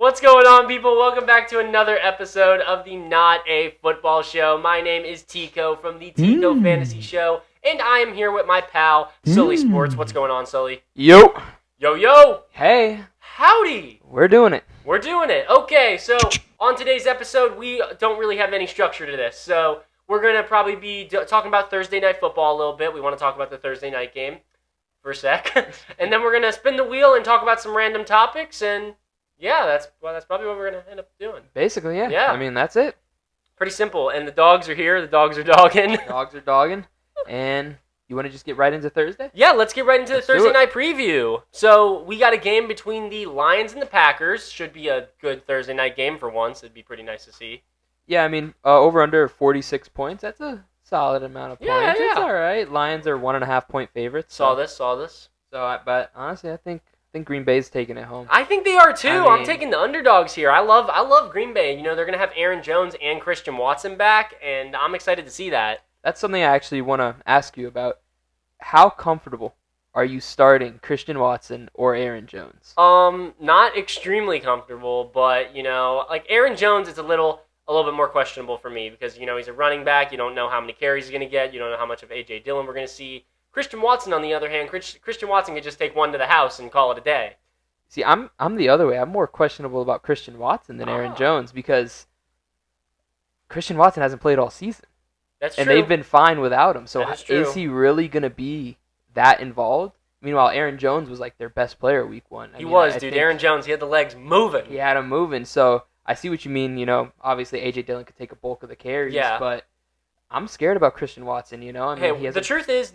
What's going on, people? Welcome back to another episode of the Not a Football Show. My name is Tico from the Tico Fantasy Show, and I am here with my pal, Sully Sports. What's going on, Sully? Yo. Yo. Hey. Howdy. We're doing it. Okay, so on today's episode, we don't really have any structure to this. So we're going to probably be talking about Thursday Night Football a little bit. We want to talk about the Thursday night game for a sec. And then we're going to spin the wheel and talk about some random topics. And yeah, that's probably what we're going to end up doing. Basically, yeah. Yeah. I mean, that's it. Pretty simple. And the dogs are here. The dogs are dogging. Dogs are dogging. And you want to just get right into Thursday? Yeah, let's get right into the Thursday night preview. So we got a game between the Lions and the Packers. Should be a good Thursday night game for once. It'd be pretty nice to see. Yeah, I mean, over under 46 points. That's a solid amount of points. Yeah. It's all right. Lions are 1.5 point favorites. Saw this. So, but honestly, I think Green Bay's taking it home. I think they are too. I mean, I'm taking the underdogs here. I love Green Bay. You know, they're gonna have Aaron Jones and Christian Watson back, and I'm excited to see that. That's something I actually want to ask you about. How comfortable are you starting Christian Watson or Aaron Jones? Not extremely comfortable, but you know, like Aaron Jones is a little bit more questionable for me because you know he's a running back. You don't know how many carries he's gonna get. You don't know how much of A.J. Dillon we're gonna see. Christian Watson, on the other hand, Christian Watson could just take one to the house and call it a day. See, I'm the other way. I'm more questionable about Christian Watson than Aaron Jones because Christian Watson hasn't played all season. That's true. And they've been fine without him. So is he really going to be that involved? Meanwhile, Aaron Jones was like their best player week one. He was, dude. Aaron Jones, he had the legs moving. He had him moving. So I see what you mean. You know, obviously A.J. Dillon could take a bulk of the carries. Yeah. But I'm scared about Christian Watson, you know? I mean, the truth is,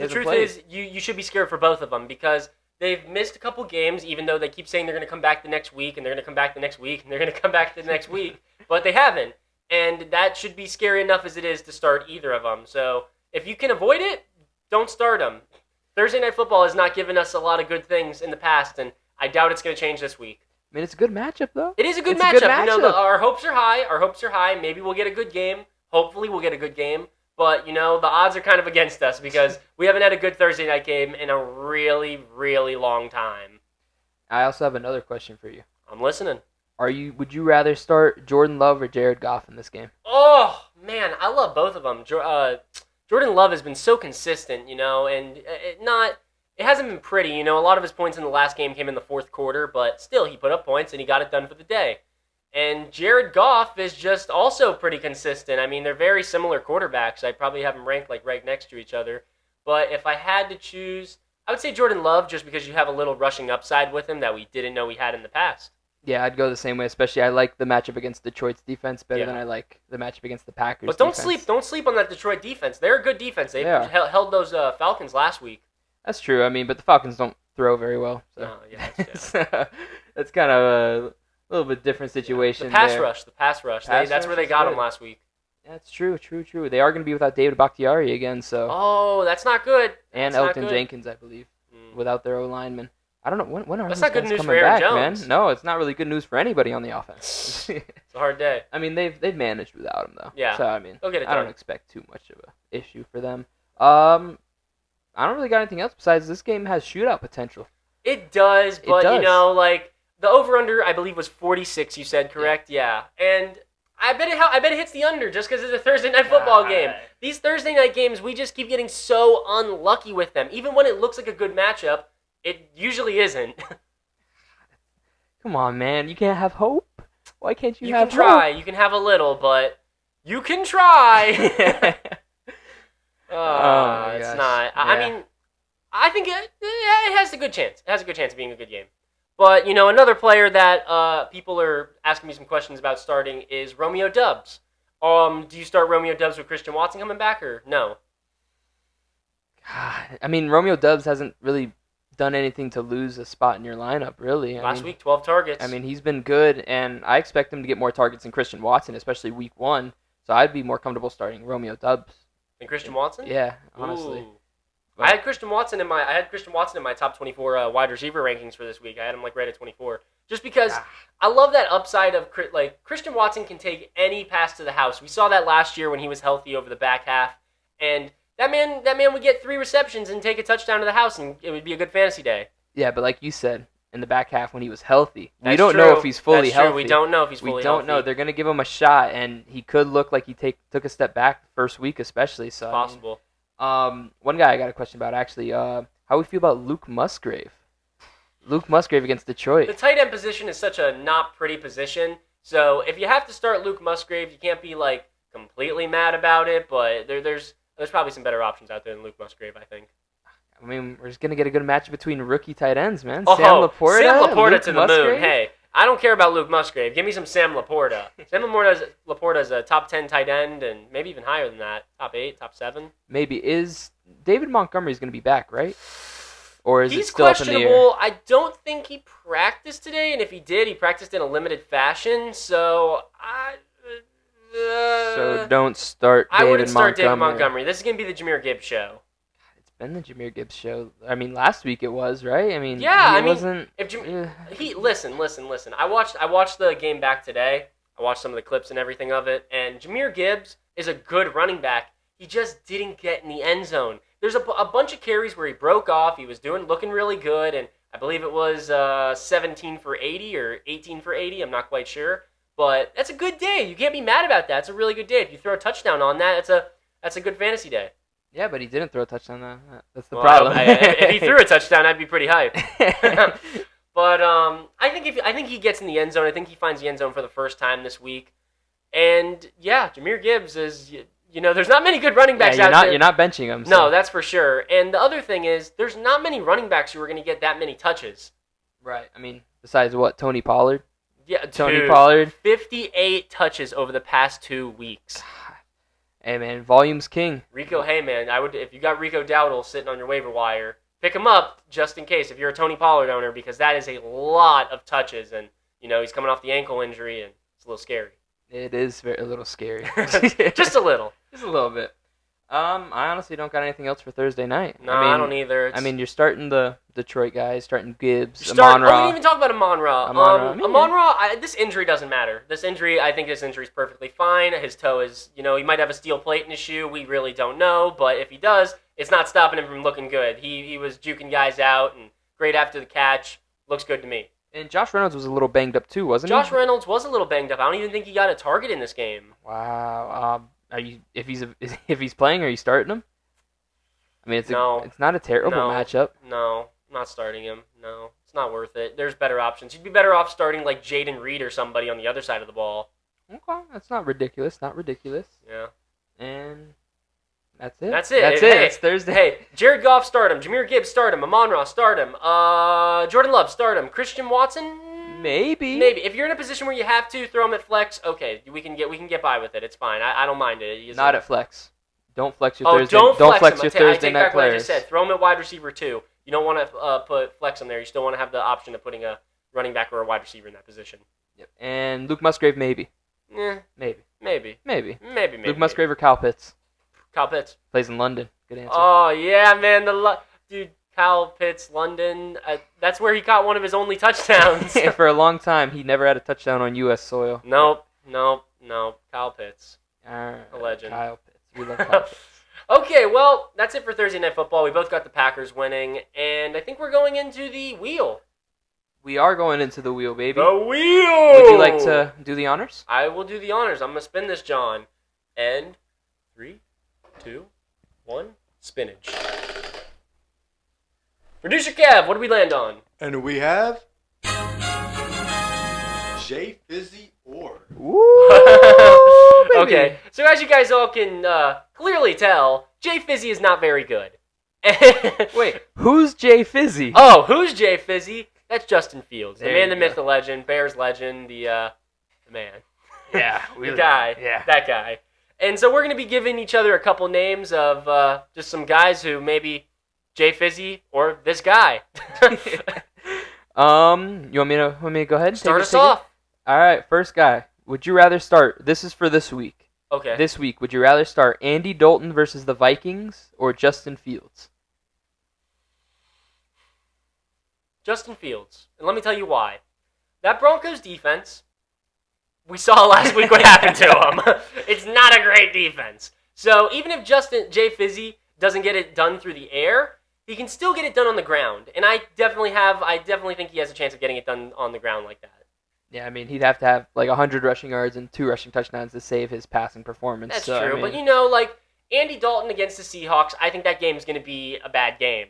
you should be scared for both of them because they've missed a couple games, even though they keep saying they're going to come back the next week, and they're going to come back the next week, and they're going to come back the next week, but they haven't. And that should be scary enough as it is to start either of them. So if you can avoid it, don't start them. Thursday Night Football has not given us a lot of good things in the past, and I doubt it's going to change this week. I mean, it's a good matchup, though. It is a good matchup. You know, our hopes are high. Maybe we'll get a good game. Hopefully we'll get a good game. But, you know, the odds are kind of against us because we haven't had a good Thursday night game in a really, really long time. I also have another question for you. I'm listening. Would you rather start Jordan Love or Jared Goff in this game? Oh, man, I love both of them. Jordan Love has been so consistent, you know, and it hasn't been pretty. You know, a lot of his points in the last game came in the fourth quarter, but still he put up points and he got it done for the day. And Jared Goff is just also pretty consistent. I mean, they're very similar quarterbacks. I'd probably have them ranked like right next to each other. But if I had to choose, I would say Jordan Love just because you have a little rushing upside with him that we didn't know we had in the past. Yeah, I'd go the same way. Especially, I like the matchup against Detroit's defense better than I like the matchup against the Packers. But don't sleep on that Detroit defense. They're a good defense. They held those Falcons last week. That's true. I mean, but the Falcons don't throw very well. So. No, yeah, that's kind of a little bit different situation. The pass rush. That's where they got him last week. That's true. They are going to be without David Bakhtiari again. So. Oh, that's not good. And Elton Jenkins, I believe, without their O-lineman. I don't know when are that's those not good guys news coming for Aaron back, Jones. man? No, it's not really good news for anybody on the offense. It's a hard day. I mean, they've managed without him though. Yeah. So I mean, they'll get it I done. don't expect too much of an issue for them. I don't really got anything else besides this game has shootout potential. It does, but you know, like the over/under I believe was 46. You said correct? Yeah. And I bet it hits the under just because it's a Thursday night football game. These Thursday night games, we just keep getting so unlucky with them. Even when it looks like a good matchup, it usually isn't. Come on, man. You can't have hope? Why can't you have hope? You can try. You can have a little, but you can try. It's not. Yeah. I mean, I think it has a good chance. It has a good chance of being a good game. But, you know, another player that people are asking me some questions about starting is Romeo Doubs. Do you start Romeo Doubs with Christian Watson coming back or no? God, I mean, Romeo Doubs hasn't really done anything to lose a spot in your lineup, really. Last week, 12 targets. I mean, he's been good, and I expect him to get more targets than Christian Watson, especially week one. So I'd be more comfortable starting Romeo Doubs than Christian Watson. Yeah, honestly. I had Christian Watson in my top 24 wide receiver rankings for this week. I had him like right at 24, just because I love that upside of like Christian Watson can take any pass to the house. We saw that last year when he was healthy over the back half, and that man would get 3 receptions and take a touchdown to the house, and it would be a good fantasy day. Yeah, but like you said, in the back half when he was healthy. We That's don't true. know if he's fully That's true. healthy. We don't know if he's fully We don't healthy. know. They're going to give him a shot, and he could look like he took a step back the first week especially. So Possible. One guy I got a question about, actually. How we feel about Luke Musgrave? Luke Musgrave against Detroit. The tight end position is such a not pretty position. So if you have to start Luke Musgrave, you can't be like completely mad about it. But there's probably some better options out there than Luke Musgrave, I think. I mean, we're just going to get a good match between rookie tight ends, man. Oh, Sam Laporta Luke to the Musgrave? moon. Hey, I don't care about Luke Musgrave. Give me some Sam Laporta. Sam Laporta's a top 10 tight end, and maybe even higher than that. Top 8, top 7. Maybe. Is David Montgomery's going to be back, right? Or is it He's still up in the air? questionable. I don't think he practiced today, and if he did, he practiced in a limited fashion. So So don't start I David wouldn't start David Montgomery. Montgomery. This is going to be the Jameer Gibbs show. It's been the Jameer Gibbs show. I mean, last week it was, right? I mean, Yeah, he I mean, wasn't. If listen. I watched the game back today. I watched some of the clips and everything of it, and Jameer Gibbs is a good running back. He just didn't get in the end zone. There's a bunch of carries where he broke off. He was looking really good, and I believe it was 17 for 80 or 18 for 80. I'm not quite sure, but that's a good day. You can't be mad about that. It's a really good day. If you throw a touchdown on that, that's a good fantasy day. Yeah, but he didn't throw a touchdown. That's the Well, problem. if he threw a touchdown, I'd be pretty hyped. But I think he gets in the end zone. I think he finds the end zone for the first time this week. And yeah, Jameer Gibbs is, there's not many good running backs out there. You're not benching him. So. No, that's for sure. And the other thing is, there's not many running backs who are going to get that many touches. Right. I mean, besides what, Tony Pollard? Yeah, Tony Pollard. 58 touches over the past 2 weeks. Hey man, volume's king. Rico, hey man, if you got Rico Dowdle sitting on your waiver wire, pick him up just in case if you're a Tony Pollard owner, because that is a lot of touches, and he's coming off the ankle injury, and it's a little scary. It is a little scary. Just a little. Just a little bit. I honestly don't got anything else for Thursday night. No, I don't either. I mean, you're starting the Detroit guys, starting Gibbs, Amon-Ra. Amon-Ra. We didn't even talk about Amon-Ra. Amon-Ra, this injury doesn't matter. I think this injury is perfectly fine. His toe is, he might have a steel plate in his shoe. We really don't know. But if he does, it's not stopping him from looking good. He was juking guys out and great after the catch. Looks good to me. And Josh Reynolds was a little banged up too, wasn't he? Josh Reynolds was a little banged up. I don't even think he got a target in this game. Wow. If he's playing, are you starting him? I mean, it's not a terrible matchup. No, I'm not starting him. No, it's not worth it. There's better options. You'd be better off starting like Jaden Reed or somebody on the other side of the ball. Okay, that's not ridiculous. Yeah. And that's it. That's it. Hey, it's Thursday. Hey, Jared Goff, start him. Jameer Gibbs, start him. Amon-Ra, start him. Jordan Love, start him. Christian Watson, maybe. If you're in a position where you have to throw him at flex, okay, we can get by with it. It's fine. I don't mind it. Not at flex. Don't flex your Thursday. Don't flex your him. Thursday I take night back players. what I just said. Throw him at wide receiver too. You don't want to put flex on there. You still want to have the option of putting a running back or a wide receiver in that position. Yep. And Luke Musgrave, maybe. Maybe. Luke Musgrave or Kyle Pitts? Kyle Pitts. Plays in London. Good answer. Oh, yeah, man. Dude, Kyle Pitts, London. That's where he caught one of his only touchdowns. For a long time, he never had a touchdown on U.S. soil. Nope. Kyle Pitts. A legend. Kyle Pitts. We love Kyle Pitts. Okay, well, that's it for Thursday Night Football. We both got the Packers winning, and I think we're going into the wheel. We are going into the wheel, baby. The wheel! Would you like to do the honors? I will do the honors. I'm going to spin this, John. And 3, 2, 1, spinach. Producer Kev, what do we land on? And we have J Fizzy or. Okay, so as you guys all can clearly tell, Jay Fizzy is not very good. Wait, who's Jay Fizzy? Oh, who's Jay Fizzy? That's Justin Fields, the There man, you the go. myth, the legend, Bears legend, the man. Yeah, The guy. Yeah. That guy. And so we're going to be giving each other a couple names of just some guys who maybe Jay Fizzy or this guy. You want me to go ahead and Start take us off. All right, first guy. Would you rather start? This is for this week. Okay. This week, would you rather start Andy Dalton versus the Vikings or Justin Fields? Justin Fields. And let me tell you why. That Broncos defense, we saw last week what happened to him. It's not a great defense. So even if Jay Fizzy doesn't get it done through the air, he can still get it done on the ground. And I definitely think he has a chance of getting it done on the ground like that. Yeah, I mean, he'd have to have like 100 rushing yards and 2 rushing touchdowns to save his passing performance. That's so, true. I mean, But, you know, like, Andy Dalton against the Seahawks, I think that game is going to be a bad game.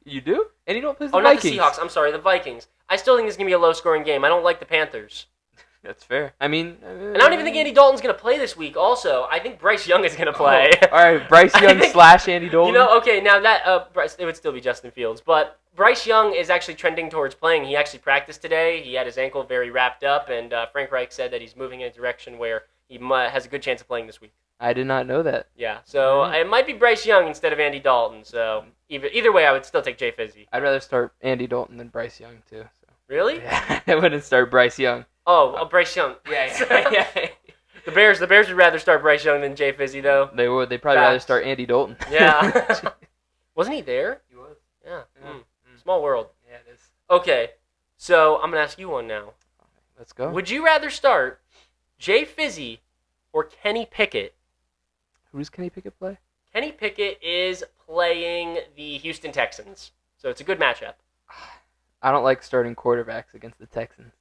You do? Andy Dalton plays the Not Vikings. the Seahawks. I'm sorry, the Vikings. I still think it's going to be a low-scoring game. I don't like the Panthers. That's fair. I mean... And I don't even think Andy Dalton's going to play this week also. I think Bryce Young is going to play. Oh, all right, Bryce Young / Andy Dalton. You know, okay, now that... Bryce, it would still be Justin Fields. But Bryce Young is actually trending towards playing. He actually practiced today. He had his ankle very wrapped up. And Frank Reich said that he's moving in a direction where he has a good chance of playing this week. I did not know that. Yeah, so it might be Bryce Young instead of Andy Dalton. So either way, I would still take Jay Fizzy. I'd rather start Andy Dalton than Bryce Young, too. So. Really? Yeah, I wouldn't start Bryce Young. Oh, Bryce Young. Yeah. The Bears would rather start Bryce Young than Jay Fizzy, though. They would. They'd probably rather start Andy Dalton. Yeah. Wasn't he there? He was. Yeah. Small world. Yeah, it is. Okay, so I'm going to ask you one now. Let's go. Would you rather start Jay Fizzy or Kenny Pickett? Who's Kenny Pickett play? Kenny Pickett is playing the Houston Texans, so it's a good matchup. I don't like starting quarterbacks against the Texans.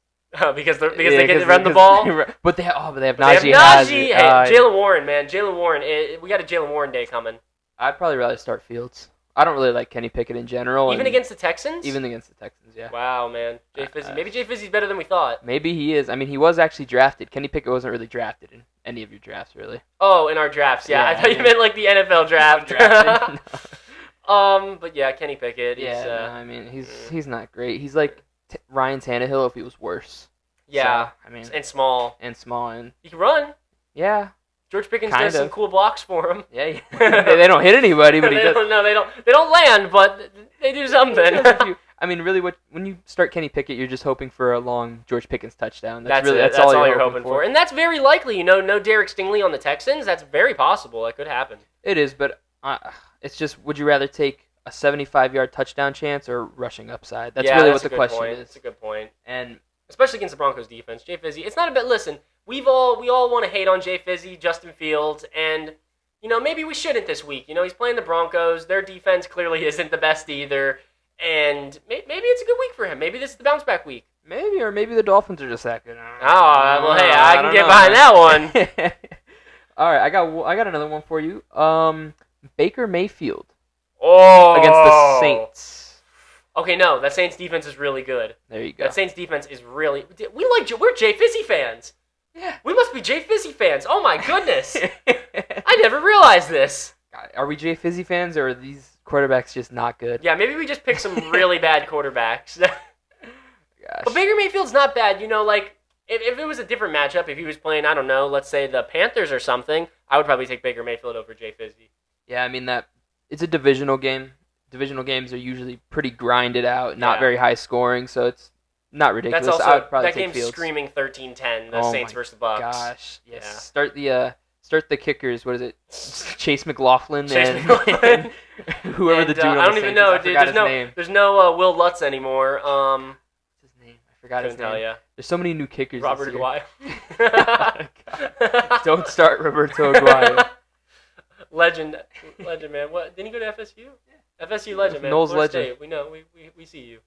because they get to run the ball? But they have They have Najee. Najee. Hey, Jalen Warren, man. Jalen Warren. We got a Jalen Warren day coming. I'd probably rather start Fields. I don't really like Kenny Pickett in general. Even against the Texans? Even against the Texans, yeah. Wow, man. Jay Fizzy. Maybe Jay Fizzy's better than we thought. Maybe he is. I mean, he was actually drafted. Kenny Pickett wasn't really drafted in any of your drafts, really. Oh, in our drafts, yeah. Yeah, I thought you meant like the NFL draft. But yeah, Kenny Pickett. I mean, he's not great. He's like Ryan Tannehill if he was worse. Yeah, so, I mean, and small. And He can run. Yeah. George Pickens Kind does some of. cool blocks for him. Yeah. They don't hit anybody, but he does. They don't land, but they do something. I mean, really, when you start Kenny Pickett, you're just hoping for a long George Pickens touchdown. That's all you're hoping for. And that's very likely. No Derek Stingley on the Texans. That's very possible. That could happen. It is, but it's just, would you rather take a 75-yard touchdown chance or rushing upside? That's really what the question is. That's a good point. And especially against the Broncos defense, Jay Fizzy. It's not a bit. Listen, we all want to hate on Jay Fizzy, Justin Fields, and maybe we shouldn't this week. He's playing the Broncos. Their defense clearly isn't the best either. And maybe it's a good week for him. Maybe this is the bounce back week. Maybe the Dolphins are just that good. Well, hey, I can get behind that one. All right, I got another one for you. Baker Mayfield against Oh, the Saints. Okay, no, that Saints defense is really good. There you go. That Saints defense is really. We're Jay Fizzy fans. Yeah. We must be Jay Fizzy fans. Oh my goodness, I never realized this. Are we Jay Fizzy fans, or are these quarterbacks just not good? Yeah, maybe we just picked some really bad quarterbacks. Gosh. But Baker Mayfield's not bad. Like if it was a different matchup, if he was playing, I don't know, let's say the Panthers or something, I would probably take Baker Mayfield over Jay Fizzy. Yeah, I mean it's a divisional game. Divisional games are usually pretty grinded out, not very high scoring, so it's not ridiculous. That's also, I would probably that take game's Fields. Screaming 13-10, the Saints versus the Bucks. Gosh, yes. Yeah. Start the kickers. What is it? Chase McLaughlin and whoever the dude on the I don't even know, dude. Name. There's no Will Lutz anymore. What's his name? I forgot his name. Tell ya. There's so many new kickers. Robert Aguayo. Don't start Roberto Aguayo. Legend, man. What? Didn't he go to FSU? Yeah. FSU legend, man. Knowles Florida legend. State. We know. We see you.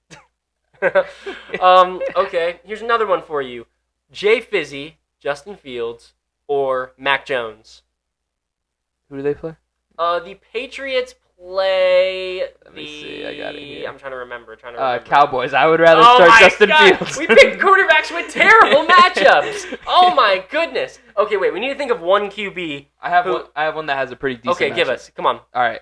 Okay. Here's another one for you. Jay Fizzy, Justin Fields, or Mac Jones. Who do they play? The Patriots play Let me see. I got it here. I'm trying to remember. Cowboys. I would rather start Justin Fields. We picked quarterbacks with terrible matchups. Oh my goodness. Okay, wait. We need to think of one QB. I have one that has a pretty decent. Okay, give matchup. us. Come on. All right.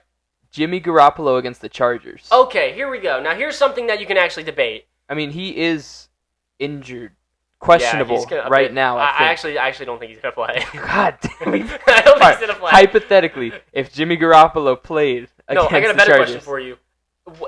Jimmy Garoppolo against the Chargers. Okay, here we go. Now here's something that you can actually debate. I mean, he is injured, questionable right now. I actually don't think he's gonna play. God damn it. I don't think he's gonna play. Hypothetically, if Jimmy Garoppolo played against I got a the better Chargers, question for you.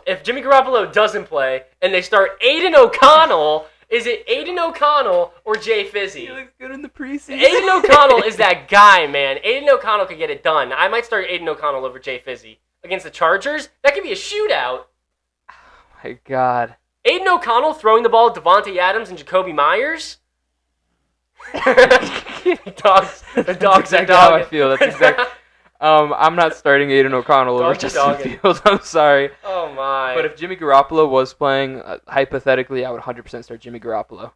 If Jimmy Garoppolo doesn't play and they start Aiden O'Connell, is it Aiden O'Connell or Jay Fizzy? He looks good in the preseason. Aiden O'Connell is that guy, man. Aiden O'Connell could get it done. I might start Aiden O'Connell over Jay Fizzy against the Chargers. That could be a shootout. Oh my God. Aiden O'Connell throwing the ball at Devontae Adams and Jacoby Myers. The dogs are That's exactly how I feel. That's exactly. I'm not starting Aiden O'Connell over Doggy Justin dogging. Fields. I'm sorry. Oh my! But if Jimmy Garoppolo was playing, hypothetically, I would 100% start Jimmy Garoppolo.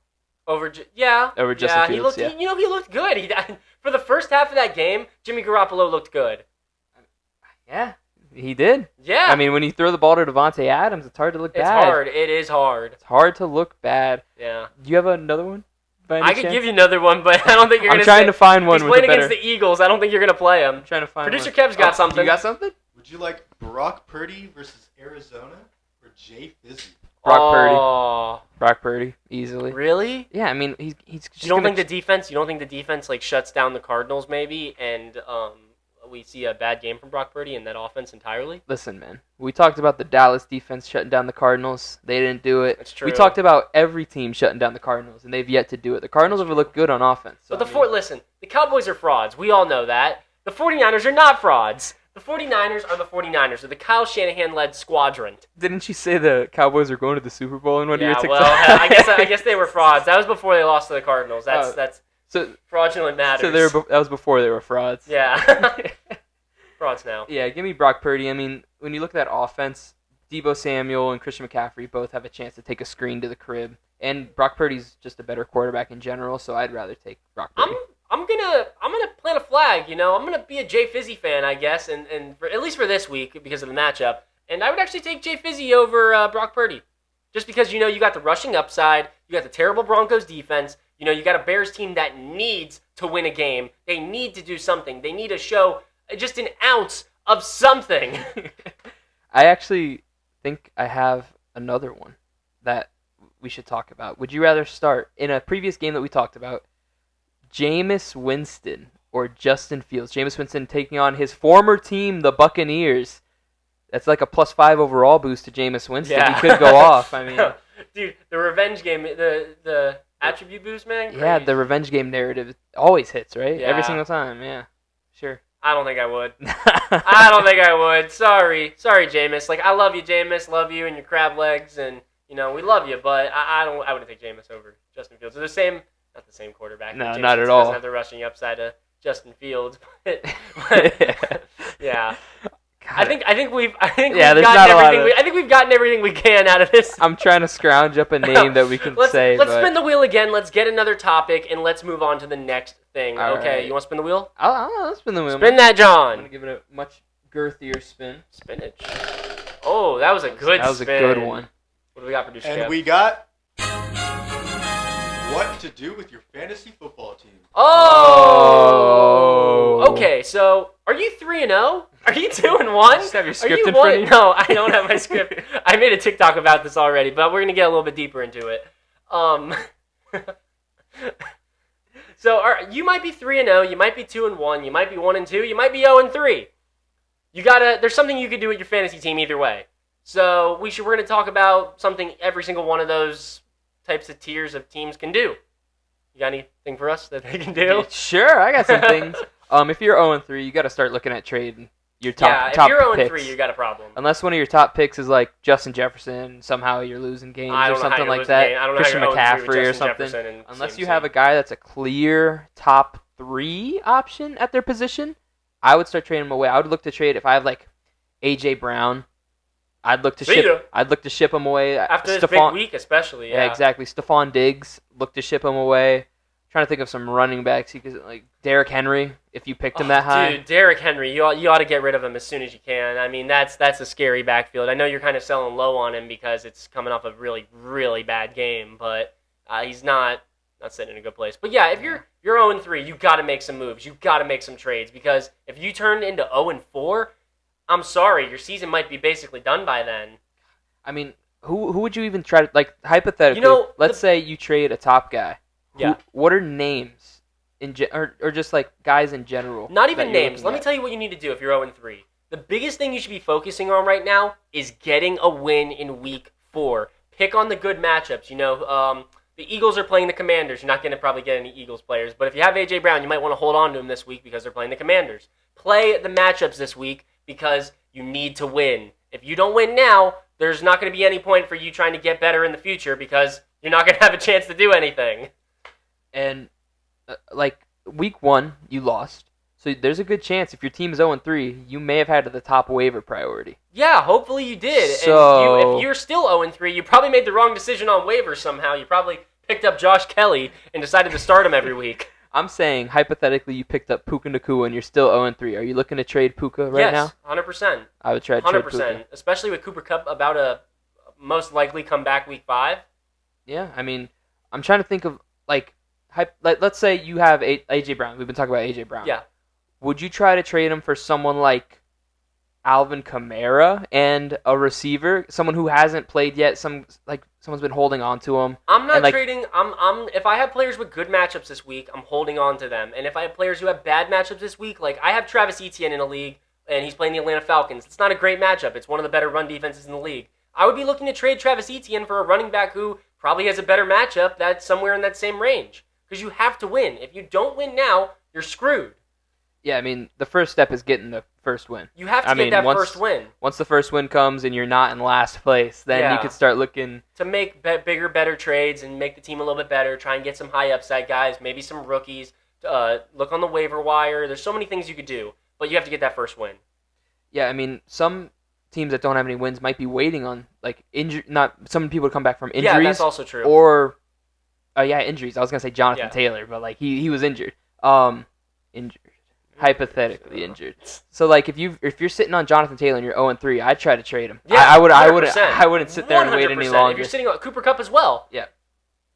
Over Justin Fields, Fields, yeah. He looked good. For the first half of that game, Jimmy Garoppolo looked good. Yeah, he did. Yeah. I mean, when you throw the ball to Devontae Adams, it's hard to look bad. It's hard. It is hard. It's hard to look bad. Yeah. Do you have another one? I could give you another one, but I don't think you're going to. I'm trying to find one He's with a playing better. against the Eagles. I don't think you're going to play him. I'm trying to find Producer one. Kev's got something. You got something? Would you like Brock Purdy versus Arizona or Jay Fizzy? Brock Purdy, easily. Really? Yeah, I mean, he's just You don't think the defense like shuts down the Cardinals maybe, and we see a bad game from Brock Purdy in that offense entirely? Listen, man. We talked about the Dallas defense shutting down the Cardinals. They didn't do it. That's true. We talked about every team shutting down the Cardinals, and they've yet to do it. The Cardinals have looked good on offense. So, But listen, the Cowboys are frauds. We all know that. The 49ers are not frauds. The 49ers are the 49ers. They're the Kyle Shanahan-led squadron. Didn't you say the Cowboys are going to the Super Bowl in one of your TikToks? Well, I guess they were frauds. That was before they lost to the Cardinals. That's so fraudulent matters. So that was before they were frauds. Yeah. Frauds now. Yeah, give me Brock Purdy. I mean, when you look at that offense, Deebo Samuel and Christian McCaffrey both have a chance to take a screen to the crib. And Brock Purdy's just a better quarterback in general, so I'd rather take Brock Purdy. I'm gonna plant a flag, I'm gonna be a Jay Fizzy fan, I guess, and at least for this week because of the matchup. And I would actually take Jay Fizzy over Brock Purdy. Just because you got the rushing upside, you got the terrible Broncos defense, you got a Bears team that needs to win a game. They need to do something. They need to show just an ounce of something. I actually think I have another one that we should talk about. Would you rather start in a previous game that we talked about, Jameis Winston or Justin Fields? Jameis Winston taking on his former team, the Buccaneers. That's like a +5 overall boost to Jameis Winston. Yeah. He could go off. I mean, dude, the revenge game, the attribute boost, man. Yeah, crazy. the revenge game narrative always hits, right? Yeah. Every single time. Yeah, sure. I don't think I would. I don't think I would. Sorry, Jameis. Like, I love you, Jameis. Love you and your crab legs, and we love you. But I wouldn't take Jameis over Justin Fields. They're the same, not the same quarterback. No, Jameis not at Winston all. Doesn't have the rushing upside of Justin Fields, but yeah. I think we've gotten everything we can out of this. I'm trying to scrounge up a name that we can say. Let's spin the wheel again. Let's get another topic and let's move on to the next thing. All okay, right. you want to spin the wheel? I'll spin the wheel. Spin that, I'm John. gonna give it a much girthier spin. Spinach. Oh, that was a good spin. That was a good one. What do we got, producer? And Kev? we got what to do with your fantasy football team. Oh. Okay, so are you 3-0? Are you 2-1? Just have your Are script you in front of you. No, I don't have my script. I made a TikTok about this already, but we're gonna get a little bit deeper into it. So you might be 3-0, you might be 2-1, you might be 1-2, you might be 0-3. There's something you can do with your fantasy team either way. So we're gonna talk about something every single one of those types of tiers of teams can do. You got anything for us that they can do? Sure, I got some things. If you're 0-3, you got to start looking at trading your top if you're 0-3, picks. you got a problem. Unless one of your top picks is like Justin Jefferson, somehow you're losing games or something like that. Christian McCaffrey or something. Unless you have a guy that's a clear top 3 option at their position, I would start trading him away. I would look to trade if I have like AJ Brown. I'd look to ship him away after this big week, especially. Yeah, exactly. Stephon Diggs, look to ship him away. Trying to think of some running backs. You could like Derrick Henry if you picked him that high. Dude, Derrick Henry, you ought to get rid of him as soon as you can. I mean, that's a scary backfield. I know you're kind of selling low on him because it's coming off a really, really bad game, but he's not sitting in a good place. But yeah, if you're 0-3, you got to make some moves. You got to make some trades because if you turn into 0-4, I'm sorry, your season might be basically done by then. I mean, who would you even try to, like, hypothetically, let's say you trade a top guy. Yeah. What are names or just like guys in general? Not even names. Let me tell you what you need to do if you're 0-3. The biggest thing you should be focusing on right now is getting a win in week 4. Pick on the good matchups. The Eagles are playing the Commanders. You're not going to probably get any Eagles players. But if you have A.J. Brown, you might want to hold on to him this week because they're playing the Commanders. Play the matchups this week because you need to win. If you don't win now, there's not going to be any point for you trying to get better in the future because you're not going to have a chance to do anything. And, like, week 1, you lost. So there's a good chance if your team is 0-3, you may have had the top waiver priority. Yeah, hopefully you did. So, and if you're still 0-3, you probably made the wrong decision on waivers somehow. You probably picked up Josh Kelly and decided to start him every week. I'm saying, hypothetically, you picked up Puka Nacua and you're still 0-3. Are you looking to trade Puka right now? Yes, 100%. I would try to trade 100%. Puka. Especially with Cooper Kupp about to most likely come back week 5. Yeah, I mean, I'm trying to think of, let's say you have A.J. Brown. We've been talking about A.J. Brown. Yeah. Would you try to trade him for someone like Alvin Kamara and a receiver, someone who hasn't played yet, someone's been holding on to him? I'm not trading. If I have players with good matchups this week, I'm holding on to them. And if I have players who have bad matchups this week, like I have Travis Etienne in a league, and he's playing the Atlanta Falcons. It's not a great matchup. It's one of the better run defenses in the league. I would be looking to trade Travis Etienne for a running back who probably has a better matchup that's somewhere in that same range. Because you have to win. If you don't win now, you're screwed. Yeah, I mean, the first step is getting the first win. You have to get that first win. Once the first win comes and you're not in last place, then you could start looking to make bigger, better trades and make the team a little bit better. Try and get some high upside guys, maybe some rookies. Look on the waiver wire. There's so many things you could do, but you have to get that first win. Yeah, I mean, some teams that don't have any wins might be waiting on some people to come back from injuries. Yeah, that's also true. Or injuries. I was gonna say Jonathan Taylor, but he was injured. Injured. Hypothetically injured. So if you're sitting on Jonathan Taylor and you're 0-3, I'd try to trade him. Yeah, I wouldn't sit there and wait any longer. If you're sitting on Cooper Kupp as well. Yeah.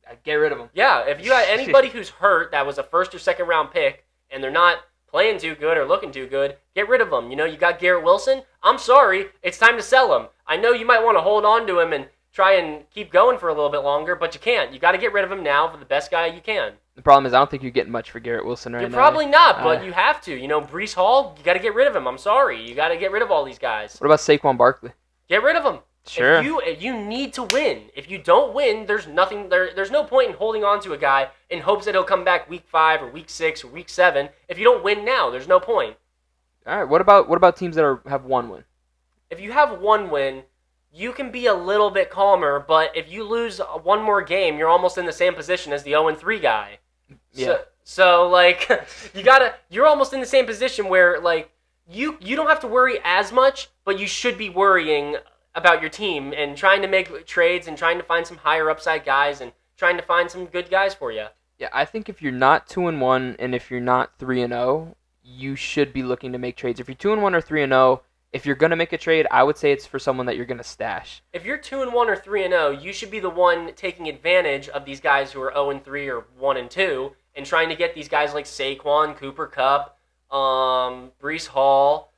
I'd get rid of him. Yeah, if you had anybody who's hurt that was a first or second round pick and they're not playing too good or looking too good, get rid of them. You got Garrett Wilson. I'm sorry, it's time to sell him. I know you might want to hold on to him and try and keep going for a little bit longer, but you can't. You got to get rid of him now for the best guy you can. The problem is I don't think you're getting much for Garrett Wilson right now. You're probably not, but you have to. Breece Hall, you got to get rid of him. I'm sorry. You got to get rid of all these guys. What about Saquon Barkley? Get rid of him. Sure. If you need to win. If you don't win, there's nothing there's no point in holding on to a guy in hopes that he'll come back week 5 or week 6 or week 7. If you don't win now, there's no point. All right. What about teams that have one win? If you have one win, you can be a little bit calmer, but if you lose one more game, you're almost in the same position as the 0-3 guy. Yeah. So you're almost in the same position where you don't have to worry as much, but you should be worrying about your team and trying to make trades and trying to find some higher upside guys and trying to find some good guys for you. Yeah, I think if you're not 2-1 and if you're not 3-0, you should be looking to make trades. If you're 2-1 or 3-0, if you're going to make a trade, I would say it's for someone that you're going to stash. If you're 2-1 or 3-0, you should be the one taking advantage of these guys who are 0-3 or 1-2 and trying to get these guys like Saquon, Cooper Kupp, Breece Hall.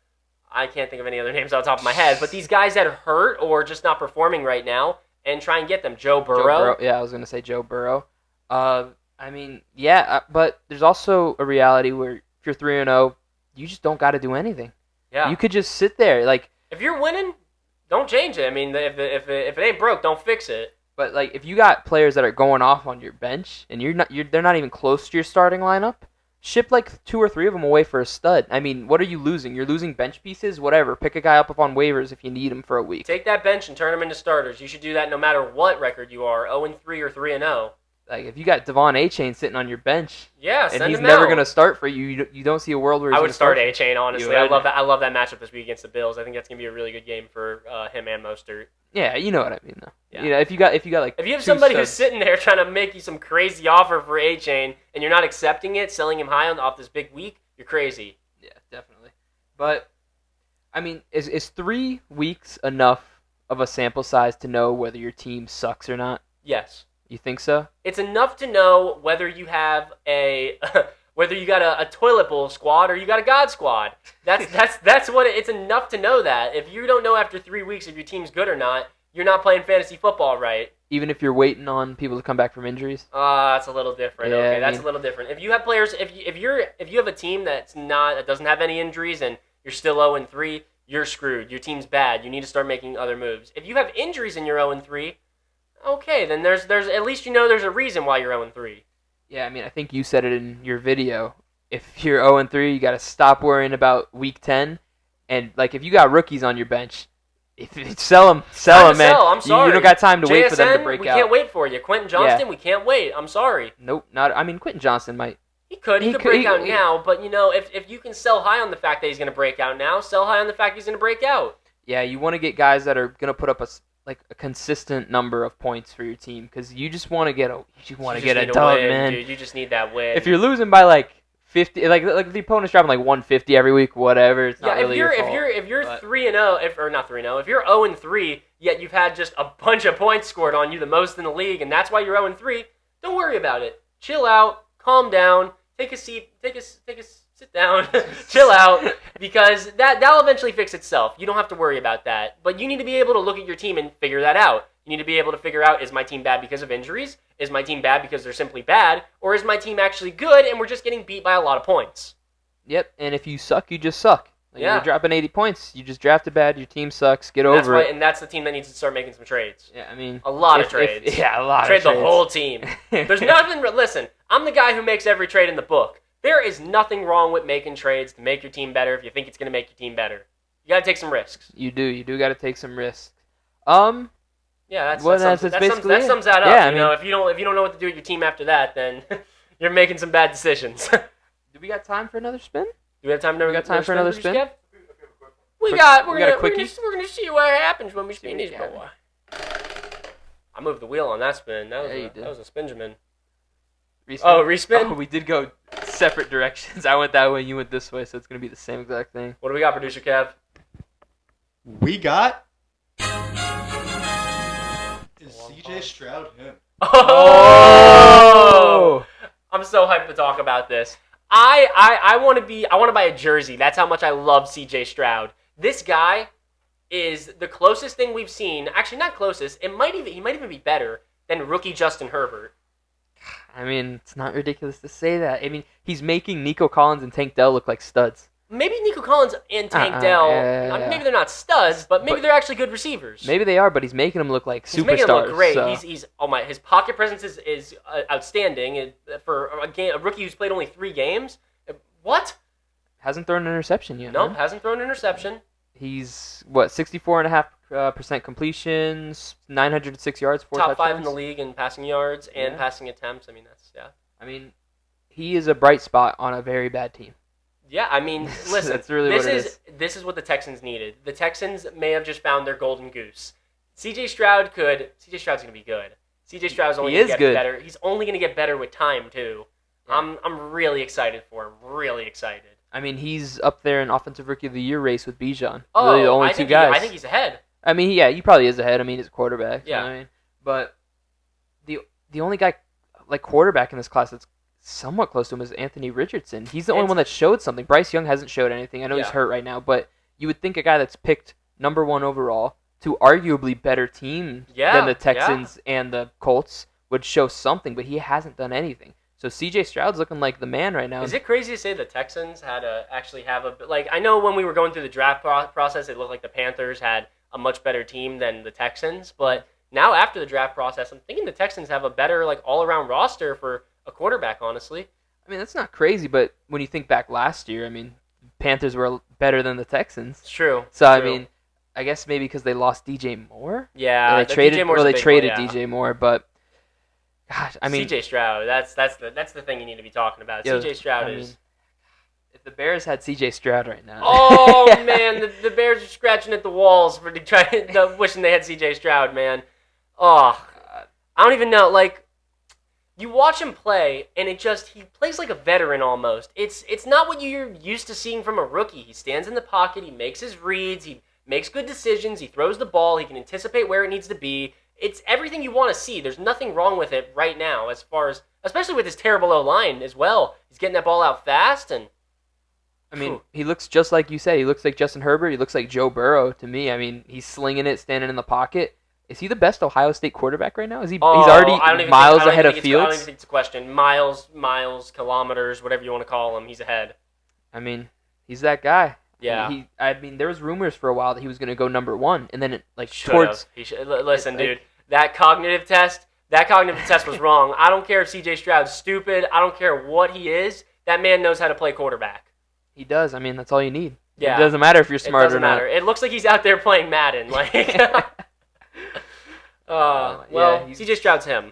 I can't think of any other names off the top of my head, but these guys that are hurt or just not performing right now and try and get them. Joe Burrow. Yeah, I was going to say Joe Burrow. But there's also a reality where if you're 3-0, you just don't got to do anything. Yeah. You could just sit there. If you're winning, don't change it. I mean, if it ain't broke, don't fix it. But if you got players that are going off on your bench and they're not even close to your starting lineup, ship 2 or 3 of them away for a stud. I mean, what are you losing? You're losing bench pieces? Whatever. Pick a guy up on waivers if you need him for a week. Take that bench and turn them into starters. You should do that no matter what record you are, 0-3 or 3-0. If you got Devon Achane sitting on your bench, and he's never going to start for you, you don't see a world where he's I would start Achane, honestly. I love that matchup this week against the Bills. I think that's going to be a really good game for him and Mostert. Yeah, you know what I mean, though. Yeah. If you have somebody who's sitting there trying to make you some crazy offer for Achane and you're not accepting it, selling him high off this big week, you're crazy. Yeah, definitely. But I mean, is 3 weeks enough of a sample size to know whether your team sucks or not? Yes. You think so? It's enough to know whether you have whether you got a toilet bowl squad or you got a God squad. That's what it's enough to know that. If you don't know after 3 weeks if your team's good or not, you're not playing fantasy football right. Even if you're waiting on people to come back from injuries? That's a little different. Yeah, okay, that's a little different. If you have players, if you have a team that doesn't have any injuries and you're still 0-3, you're screwed. Your team's bad. You need to start making other moves. If you have injuries and you're 0-3, okay, then there's at least there's a reason why you're 0-3. Yeah, I mean, I think you said it in your video. If you're 0-3, you got to stop worrying about week 10. And if you got rookies on your bench, sell them, man. I'm sorry. You don't got time to JSN, wait for them to break out. We can't wait for you. Quentin Johnston, we can't wait. I'm sorry. Nope, not. I mean, Quentin Johnston might He could break out now, but if you can sell high on the fact that he's going to break out now, sell high on the fact he's going to break out. Yeah, you want to get guys that are going to put up a consistent number of points for your team because you just want to get a dub, man. Dude, you just need that win. If you're losing by like 50, like if the opponent's dropping like 150 every week, whatever, it's not really your fault. If you're 3-0, or not 3-0, if you're 0-3, yet you've had just a bunch of points scored on you, the most in the league, and that's why you're 0-3, don't worry about it. Chill out, calm down, take a seat, sit down, chill out, because that'll eventually fix itself. You don't have to worry about that. But you need to be able to look at your team and figure that out. You need to be able to figure out, is my team bad because of injuries? Is my team bad because they're simply bad? Or is my team actually good and we're just getting beat by a lot of points? Yep, and if you suck, you just suck. You're dropping 80 points. You just drafted bad. Your team sucks. Get over it. And that's the team that needs to start making some trades. Yeah, I mean... A lot of trades. A lot Trade of trades. the whole team. There's nothing... Listen, I'm the guy who makes every trade in the book. There is nothing wrong with making trades to make your team better if you think it's going to make your team better. You got to take some risks. You do got to take some risks. Yeah, that sums that up. Yeah, if you don't know what to do with your team after that, then you're making some bad decisions. Do we got time for another spin? Do we have time? We got time for another spin? We're gonna see what happens when we spin these, boy. I moved the wheel on that spin. That was a Spinjamin. Respin? Oh, respin? Oh, we did go separate directions. I went that way, you went this way, so it's gonna be the same exact thing. What do we got, producer Kev? We got is CJ Stroud him. Oh! I'm so hyped to talk about this. I want to buy a jersey. That's how much I love CJ Stroud. This guy is the closest thing we've seen. Actually, not closest. He might even be better than rookie Justin Herbert. I mean, it's not ridiculous to say that. I mean, he's making Nico Collins and Tank Dell look like studs. Maybe Nico Collins and Tank Dell, maybe they're not studs, but maybe they're actually good receivers. Maybe they are, but he's making them look like superstars. He's making them look great. So. His pocket presence is outstanding for a rookie who's played only 3 games. What? Hasn't thrown an interception yet. Nope, hasn't thrown an interception. He's 64.5% completions, 906 yards, 4 touchdowns. Top 5 in the league in passing yards and passing attempts. I mean, I mean, he is a bright spot on a very bad team. Yeah, I mean, listen, That's really what it is. This is what the Texans needed. The Texans may have just found their golden goose. CJ Stroud's going to be good. CJ Stroud's only going to get better. He's only going to get better with time, too. Yeah. I'm really excited for him. Really excited. I mean, he's up there in Offensive Rookie of the Year race with Bijan. Oh, really the only two guys. I think he's ahead. I mean, he probably is ahead. I mean, he's a quarterback. Yeah. You know what I mean? But the only guy, like, quarterback in this class that's somewhat close to him is Anthony Richardson. He's the only one that showed something. Bryce Young hasn't showed anything. I know he's hurt right now, but you would think a guy that's picked number 1 overall to arguably better team than the Texans and the Colts would show something, but he hasn't done anything. So CJ Stroud's looking like the man right now. Is it crazy to say the Texans actually have I know when we were going through the draft process, it looked like the Panthers had a much better team than the Texans, but now after the draft process, I'm thinking the Texans have a better all-around roster for a quarterback, honestly. I mean, that's not crazy, but when you think back last year, I mean, Panthers were better than the Texans. It's true. So, I mean, I guess maybe because they lost DJ Moore? Yeah. They traded DJ Moore, but gosh, I mean, CJ Stroud, that's the thing you need to be talking about. CJ Stroud is... If the Bears had CJ Stroud right now. Oh, man, the Bears are scratching at the walls for wishing they had CJ Stroud, man. Oh, I don't even know, you watch him play, and he plays like a veteran almost. It's not what you're used to seeing from a rookie. He stands in the pocket, he makes his reads, he makes good decisions, he throws the ball, he can anticipate where it needs to be. It's everything you want to see. There's nothing wrong with it right now, especially with his terrible O-line as well. He's getting that ball out fast, and... I mean, he looks just like you said. He looks like Justin Herbert. He looks like Joe Burrow to me. I mean, he's slinging it, standing in the pocket. Is he the best Ohio State quarterback right now? He's already miles ahead of Fields? I don't even think it's a question. Miles, kilometers, whatever you want to call him, he's ahead. I mean, he's that guy. Yeah. I mean, there was rumors for a while that he was going to go number 1, and then Listen, dude, that cognitive test was wrong. I don't care if CJ Stroud's stupid. I don't care what he is. That man knows how to play quarterback. He does. I mean, that's all you need. Yeah. It doesn't matter if you're smart or not. Matter. It looks like he's out there playing Madden. CJ Stroud's him.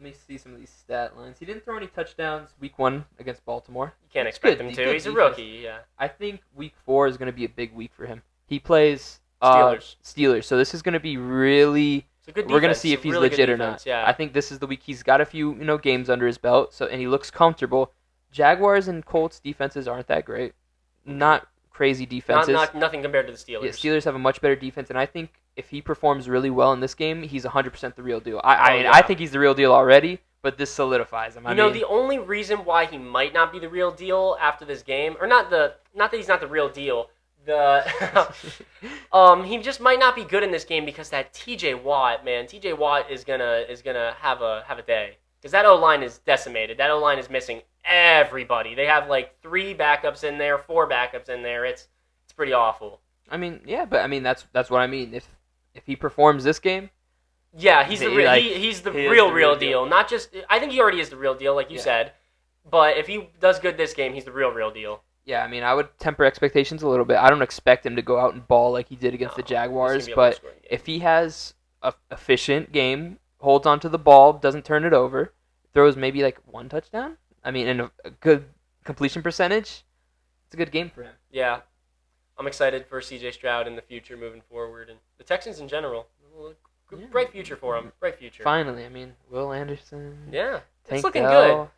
Let me see some of these stat lines. He didn't throw any touchdowns week 1 against Baltimore. You can't It's expect good. him Good to. He's a defense. rookie. Yeah. I think week 4 is going to be a big week for him. He plays Steelers. So this is going to be really. It's a good defense. We're going to see It's if a he's really legit good or not. defense, Yeah. I think this is the week he's got a few games under his belt. And he looks comfortable. Jaguars and Colts defenses aren't that great. Not crazy defenses. Nothing compared to the Steelers. Yeah, Steelers have a much better defense, and I think if he performs really well in this game, he's 100% the real deal. I think he's the real deal already, but this solidifies him. The only reason why he might not be the real deal after this game, or not that he's not the real deal, he just might not be good in this game because that TJ Watt is gonna have a day. Because that O-line is decimated. That O-line is missing everybody. They have like 3 backups in there, 4 backups in there. It's pretty awful. That's what I mean. If he performs this game, yeah, he's the real deal. Not just, I think he already is the real deal, like you said. But if he does good this game, he's the real deal. Yeah, I would temper expectations a little bit. I don't expect him to go out and ball like he did against the Jaguars, but if he has an efficient game, holds onto the ball, doesn't turn it over, throws maybe like 1 touchdown, and a good completion percentage, it's a good game for him. Yeah. I'm excited for CJ Stroud in the future moving forward, and the Texans in general. Bright future for him. Bright future. Finally, Will Anderson. Yeah. Tank it's looking Dell.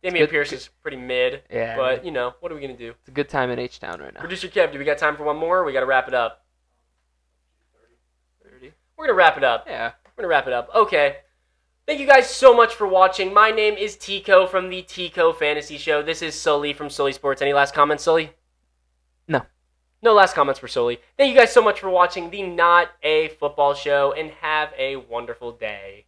good. Damian Pierce is pretty mid, yeah, but, what are we going to do? It's a good time in H-Town right now. Producer Kev, do we got time for one more? We got to wrap it up. 30. We're going to wrap it up. Yeah. We're going to wrap it up. Okay. Thank you guys so much for watching. My name is Tico from the Tico Fantasy Show. This is Sully from Sully Sports. Any last comments, Sully? No. No last comments for Sully. Thank you guys so much for watching the Not a Football Show, and have a wonderful day.